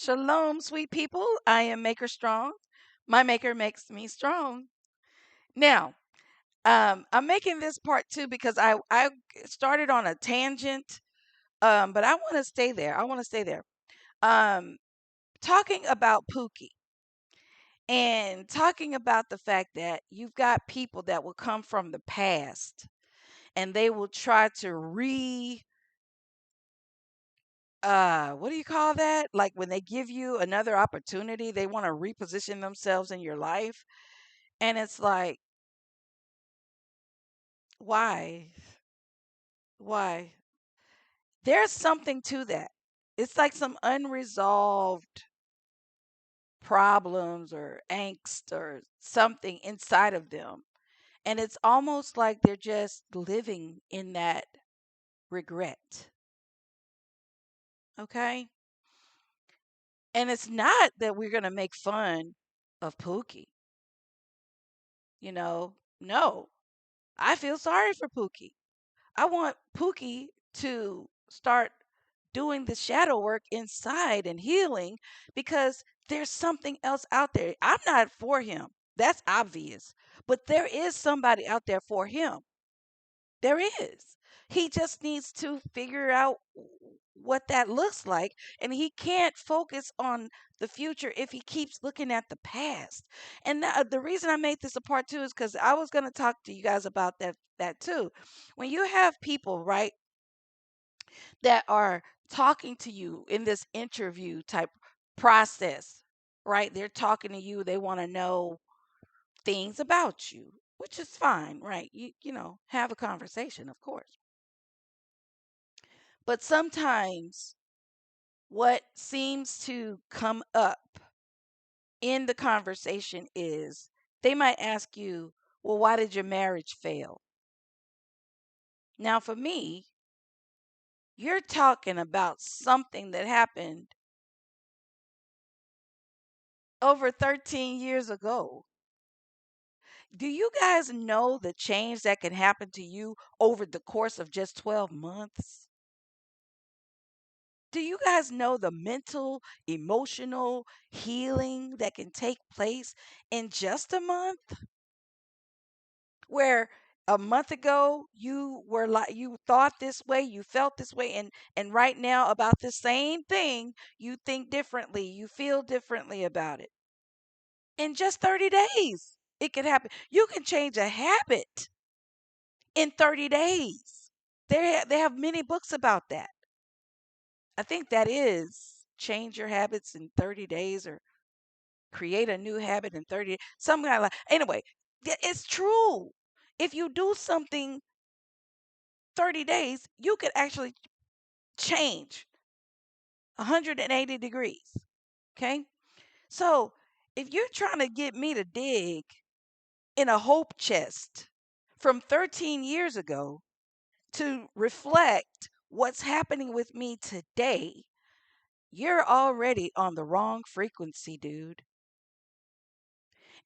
Shalom, sweet people. I am Maker Strong. My Maker makes me strong. Now, I'm making this part two because I started on a tangent, but I want to stay there. I want to stay there. Um, Talking about Pookie and talking about the fact that you've got people that will come from the past and they will try to what do you call that? Like when they give you another opportunity, they want to reposition themselves in your life. And it's like, why? Why? There's something to that. It's like some unresolved problems or angst or something inside of them. And it's almost like they're just living in that regret. Okay? And it's not that we're going to make fun of Pookie. No. I feel sorry for Pookie. I want Pookie to start doing the shadow work inside and healing because there's something else out there. I'm not for him. That's obvious. But there is somebody out there for him. There is. He just needs to figure out what that looks like. And he can't focus on the future if he keeps looking at the past. And the reason I made this a part two is because I was going to talk to you guys about that too. When you have people, right, that are talking to you in this interview type process, right? They're talking to you, they want to know things about you, which is fine, right? You have a conversation, of course. But sometimes what seems to come up in the conversation is they might ask you, "Well, why did your marriage fail?" Now, for me, you're talking about something that happened over 13 years ago. Do you guys know the change that can happen to you over the course of just 12 months? Do you guys know the mental, emotional healing that can take place in just a month? Where a month ago you were like you thought this way, you felt this way, and right now about the same thing, you think differently, you feel differently about it. In just 30 days, it could happen. You can change a habit in 30 days. They have many books about that. I think that is change your habits in 30 days or create a new habit in 30 something like anyway, it's true. If you do something 30 days, you could actually change 180 degrees. Okay? So, if you're trying to get me to dig in a hope chest from 13 years ago to reflect what's happening with me today, you're already on the wrong frequency, dude.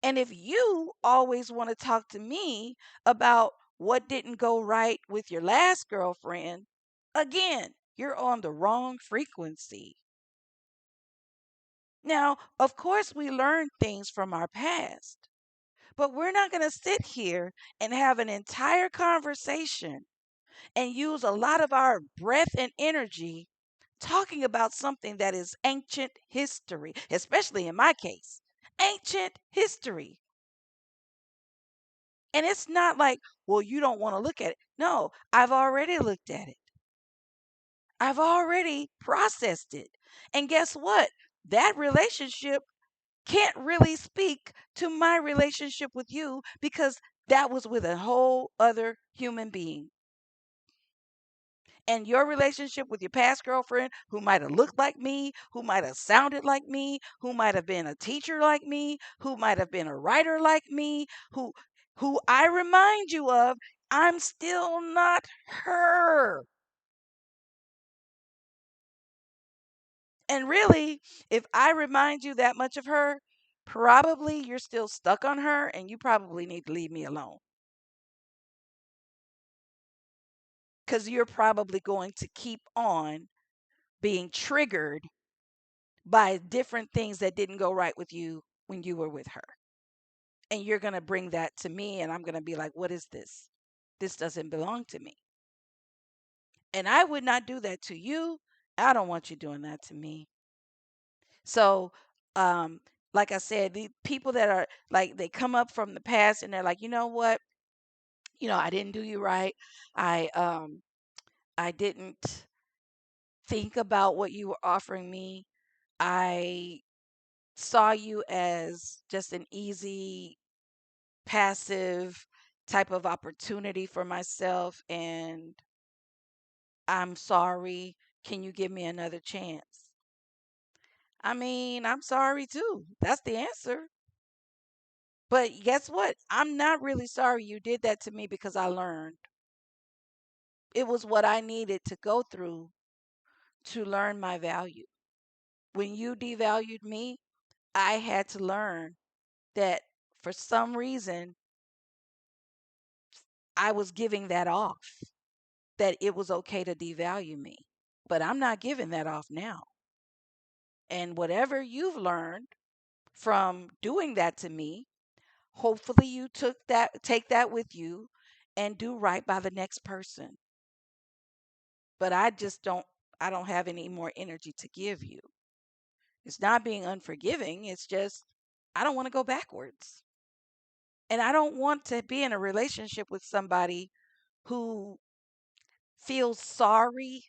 And if you always want to talk to me about what didn't go right with your last girlfriend, again, you're on the wrong frequency. Now, of course, we learn things from our past, but we're not going to sit here and have an entire conversation and use a lot of our breath and energy talking about something that is ancient history, especially in my case, ancient history. And it's not like, well, you don't want to look at it. No, I've already looked at it. I've already processed it. And guess what? That relationship can't really speak to my relationship with you because that was with a whole other human being. And your relationship with your past girlfriend, who might have looked like me, who might have sounded like me, who might have been a teacher like me, who might have been a writer like me, who I remind you of, I'm still not her. And really, if I remind you that much of her, probably you're still stuck on her and you probably need to leave me alone. Because you're probably going to keep on being triggered by different things that didn't go right with you when you were with her. And you're going to bring that to me, and I'm going to be like, what is this? This doesn't belong to me. And I would not do that to you. I don't want you doing that to me. So, um, like I said, the people that are like, they come up from the past and they're like, you know what? I didn't do you right. I didn't think about what you were offering me. I saw you as just an easy, passive type of opportunity for myself, and I'm sorry. Can you give me another chance? I mean, I'm sorry too. That's the answer. But guess what? I'm not really sorry you did that to me because I learned. It was what I needed to go through to learn my value. When you devalued me, I had to learn that for some reason I was giving that off, that it was okay to devalue me. But I'm not giving that off now. And whatever you've learned from doing that to me, hopefully you take that with you and do right by the next person. But I don't have any more energy to give you. It's not being unforgiving, it's just I don't want to go backwards. And I don't want to be in a relationship with somebody who feels sorry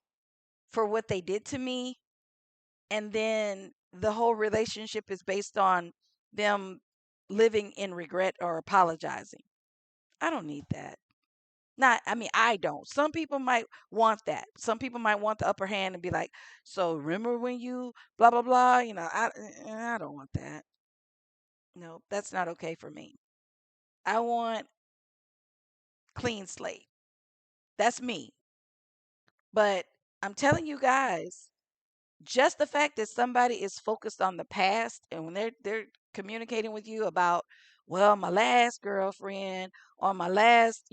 for what they did to me, and then the whole relationship is based on them living in regret or apologizing. I don't need that. Not, I mean, I don't. Some people might want that. Some people might want the upper hand and be like, "So remember when you blah blah blah?" I don't want that. No, that's not okay for me. I want clean slate. That's me. But I'm telling you guys, just the fact that somebody is focused on the past, and when they're communicating with you about, well, my last girlfriend or my last,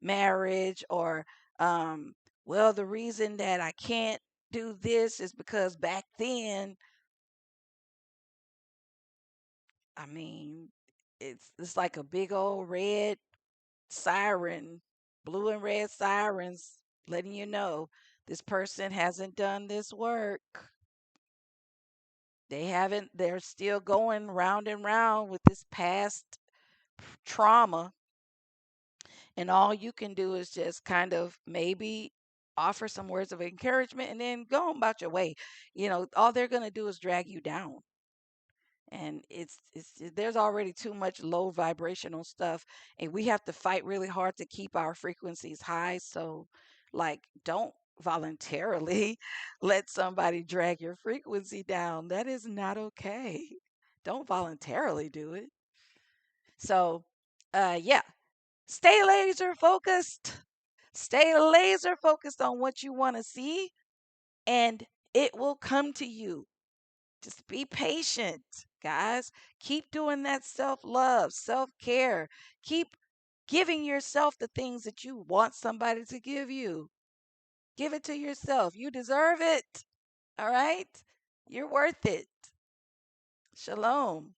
marriage, or um well, the reason that I can't do this is because back then, I mean, it's like a big old red siren, blue and red sirens letting you know this person hasn't done this work. They're still going round and round with this past trauma. And all you can do is just kind of maybe offer some words of encouragement and then go on about your way. All they're going to do is drag you down. And there's already too much low vibrational stuff, and we have to fight really hard to keep our frequencies high. So, like, don't voluntarily let somebody drag your frequency down. That is not okay. Don't voluntarily do it. So, yeah, stay laser focused. Stay laser focused on what you want to see, and it will come to you. Just be patient, guys. Keep doing that self love, self care. Keep giving yourself the things that you want somebody to give you. Give it to yourself. You deserve it. All right? You're worth it. Shalom.